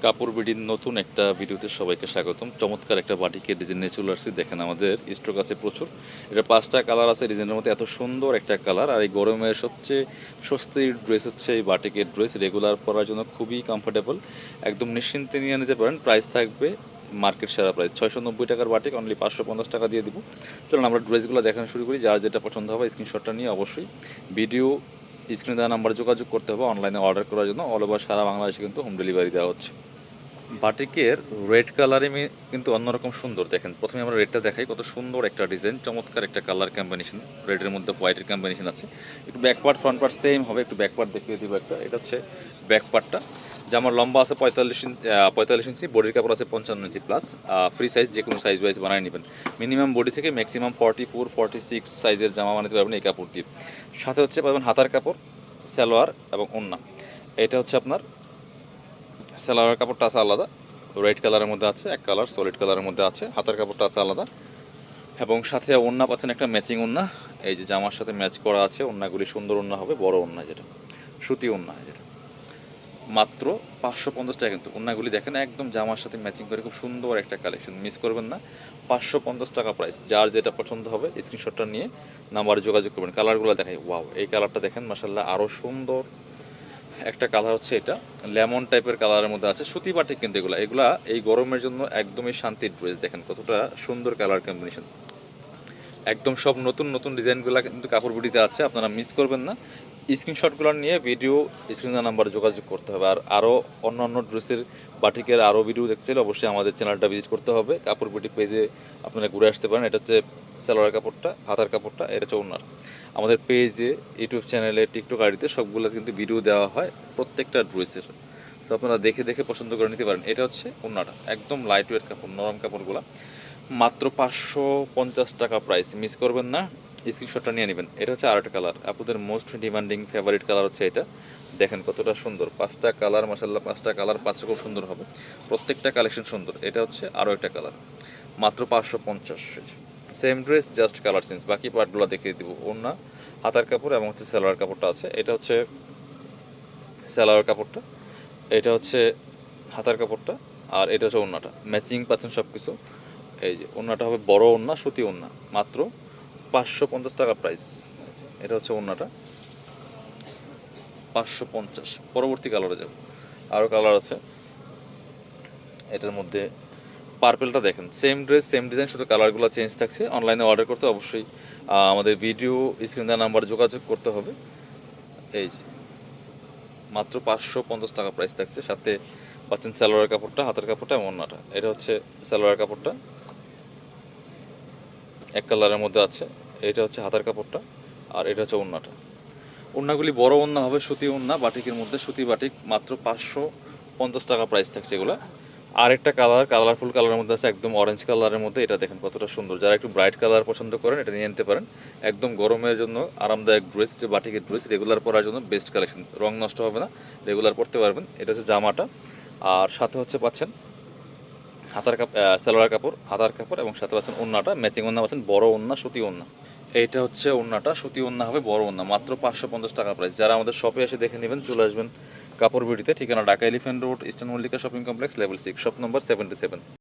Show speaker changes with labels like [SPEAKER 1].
[SPEAKER 1] কাপড় বিডির নতুন একটা ভিডিওতে সবাইকে স্বাগতম। চমৎকার একটা বাটিকের ডিজাইন নিয়ে চলে আসছি। দেখেন আমাদের স্টক আছে প্রচুর। এটা ৫টা কালার আছে ডিজাইনের মধ্যে, এত সুন্দর একটা কালার। আর এই গরমের সবচেয়ে স্বস্তির ড্রেস হচ্ছে এই বাটিকের ড্রেস। রেগুলার পরার জন্য খুবই কমফোর্টেবল, একদম নিশ্চিন্তে নিয়ে নিতে পারেন। প্রাইস থাকবে মার্কেট সেরা প্রাইস ৬৯০ টাকার বাটিক, অনলি ৫৫০ টাকা দিয়ে দিব। চলুন আমরা ড্রেসগুলো দেখানো শুরু করি। যার যেটা পছন্দ হবে স্ক্রিনশটটা নিয়ে অবশ্যই ভিডিও স্ক্রিনে দেওয়া নাম্বারে যোগাযোগ করতে হবে অনলাইনে অর্ডার করার জন্য। অল ওভার সারা বাংলাদেশে কিন্তু হোম ডেলিভারি দেওয়া হচ্ছে। বাটিকের রেড কালারে কিন্তু অন্যরকম সুন্দর। দেখেন প্রথমে আমরা রেডটা দেখাই, কত সুন্দর একটা ডিজাইন, চমৎকার একটা কালার কম্বিনেশন। রেডের মধ্যে হোয়াইটের কম্বিনেশন আছে। একটু back part front part same হবে, একটু ব্যাক পার্ট দেখিয়ে দিব একটা। এটা হচ্ছে ব্যাক পার্টটা, জামার লম্বা আছে ৪৫ ইঞ্চি, বডির কাপড় আছে ৫৫ ইঞ্চি প্লাস। ফ্রি সাইজ, যে কোনো সাইজ ওয়াইজ বানিয়ে নেবেন। মিনিমাম বডি থেকে ম্যাক্সিমাম 44-46 সাইজের জামা বানাতে পারবেন এই কাপড় দিয়ে। সাথে হচ্ছে পাবেন হাতার কাপড়, সালোয়ার এবং ওড়না। এটা হচ্ছে আপনার সালোয়ারের কাপড়টা আছে আলাদা, রেড কালারের মধ্যে আছে, এক কালার সলিড কালারের মধ্যে আছে। হাতার কাপড়টা আছে আলাদা এবং সাথে ওড়না পাচ্ছেন একটা ম্যাচিং ওড়না। এই যে জামার সাথে ম্যাচ করা আছে। ওড়নাগুলি সুন্দর ওড়না হবে, বড় ওড়না, যেটা সুতি ওড়না, যেটা মাত্র ৫৫০ টাকা। কিন্তু ওড়নাগুলি দেখেন একদম জামার সাথে ম্যাচিং করে, খুব সুন্দর একটা কালেকশন, মিস করবেন না। ৫৫০ টাকা প্রাইস। যার যেটা পছন্দ হবে স্ক্রিনশটটা নিয়ে নাম্বারে যোগাযোগ করবেন। কালারগুলো দেখাই, ওয়াও এই কালারটা দেখেন মাশাআল্লাহ, আরও সুন্দর একটা কালার হচ্ছে এটা, লেমন টাইপের কালারের মধ্যে আছে। সুতি বাটিক কিন্তু এগুলা এই গরমের জন্য একদমই শান্তির ড্রেস। দেখেন কতটা সুন্দর কালার কম্বিনেশন, একদম সব নতুন নতুন ডিজাইনগুলো কিন্তু কাপড় বিডিতে আছে, আপনারা মিস করবেন না। স্ক্রিনশটগুলো নিয়ে ভিডিও স্ক্রিনের নাম্বারে যোগাযোগ করতে হবে। আর আরও অন্য ড্রেসের বাটিকের আরও ভিডিও দেখতে চাইলে অবশ্যই আমাদের চ্যানেলটা ভিজিট করতে হবে। কাপড় বিডি পেজে আপনারা ঘুরে আসতে পারেন। এটা হচ্ছে সালোয়ার কাপড়টা, হাতার কাপড়টা, এটা হচ্ছে ওড়নার। আমাদের পেজে, ইউটিউব চ্যানেলে, টিকটক আইডিতে সবগুলো কিন্তু ভিডিও দেওয়া হয় প্রত্যেকটা ড্রেসের। সো আপনারা দেখে দেখে পছন্দ করে নিতে পারেন। এটা হচ্ছে ওড়নাটা, একদম লাইট ওয়েট কাপড়, নরম কাপড়গুলো, মাত্র ৫৫০ টাকা প্রাইস, মিস করবেন না। স্ক্রিনশটটা নিয়ে নেবেন। এটা হচ্ছে আরেকটা কালার, আপনাদের মোস্ট ডিমান্ডিং ফেভারিট কালার হচ্ছে এটা। দেখেন কতটা সুন্দর, ৫টা কালার মাশাআল্লাহ, 5টা কালার 5 রকম সুন্দর হবে, প্রত্যেকটা কালেকশন সুন্দর। এটা হচ্ছে আরও একটা কালার, মাত্র ৫৫০। Same dress, just colour change. বাকি পার্টগুলো দেখিয়ে দিব। ওড়না, হাতার কাপড় এবং হচ্ছে সালোয়ার কাপড়টা আছে। এটা হচ্ছে সালোয়ার কাপড়টা, এটা হচ্ছে হাতার কাপড়টা, আর এটা হচ্ছে ওড়নাটা। ম্যাচিং পাচ্ছেন সব কিছু। এই যে ওড়নাটা হবে বড় ওড়না, সুতি ওড়না, মাত্র ৫৫০ টাকা প্রাইস। এটা হচ্ছে ওড়নাটা, ৫৫০। পরবর্তী কালারে যাব, আরও কালার আছে এটার মধ্যে। পার্পেলটা দেখেন, সেম ড্রেস সেম ডিজাইন, শুধু কালারগুলো চেঞ্জ থাকছে। অনলাইনে অর্ডার করতে অবশ্যই আমাদের ভিডিও স্ক্রিন দেওয়া নাম্বারে যোগাযোগ করতে হবে। এই যে মাত্র ৫৫০ টাকা প্রাইস থাকছে। সাথে পাচ্ছেন সালোয়ার কাপড়টা, হাতের কাপড়টা এবং ওড়নাটা। এটা হচ্ছে সালোয়ার কাপড়টা, এক কালারের মধ্যে আছে। এটা হচ্ছে হাতার কাপড়টা, আর এটা হচ্ছে ওড়নাটা। ওড়নাগুলি বড় ওড়না হবে, সুতি ওড়না, বাটিকের মধ্যে সুতি বাটিক, মাত্র ৫৫০ টাকা প্রাইস থাকছে এগুলো। আর একটা কালার, কালারফুল কালারের মধ্যে আছে, একদম অরেঞ্জ কালারের মধ্যে। এটা দেখেন কতটা সুন্দর। যারা একটু ব্রাইট কালার পছন্দ করেন এটা নিয়ে নিতে পারেন। একদম গরমের জন্য আরামদায়ক ড্রেস, যে বাটিকের ড্রেস, রেগুলার পরার জন্য বেস্ট কালেকশন। রং নষ্ট হবে না, রেগুলার পরতে পারবেন। এটা হচ্ছে জামাটা, আর সাথে হচ্ছে পাচ্ছেন হাতার সালোয়ার কাপড়, হাতার কাপড় এবং সাথে পাচ্ছেন ওড়নাটা, ম্যাচিং ওড়না পাচ্ছেন, বড় ওড়না, সুতি ওড়না। এইটা হচ্ছে ওড়নাটা, সুতি ওড়না হবে, বড় ওড়না, মাত্র ৫৫০ টাকা প্রাইস। যারা আমাদের শপে এসে দেখে নেবেন চলে আসবেন কাপড় বিডিতে। ঠিকানা Dhaka elephant road, eastern Mallika shopping complex, level 6, shop number 77।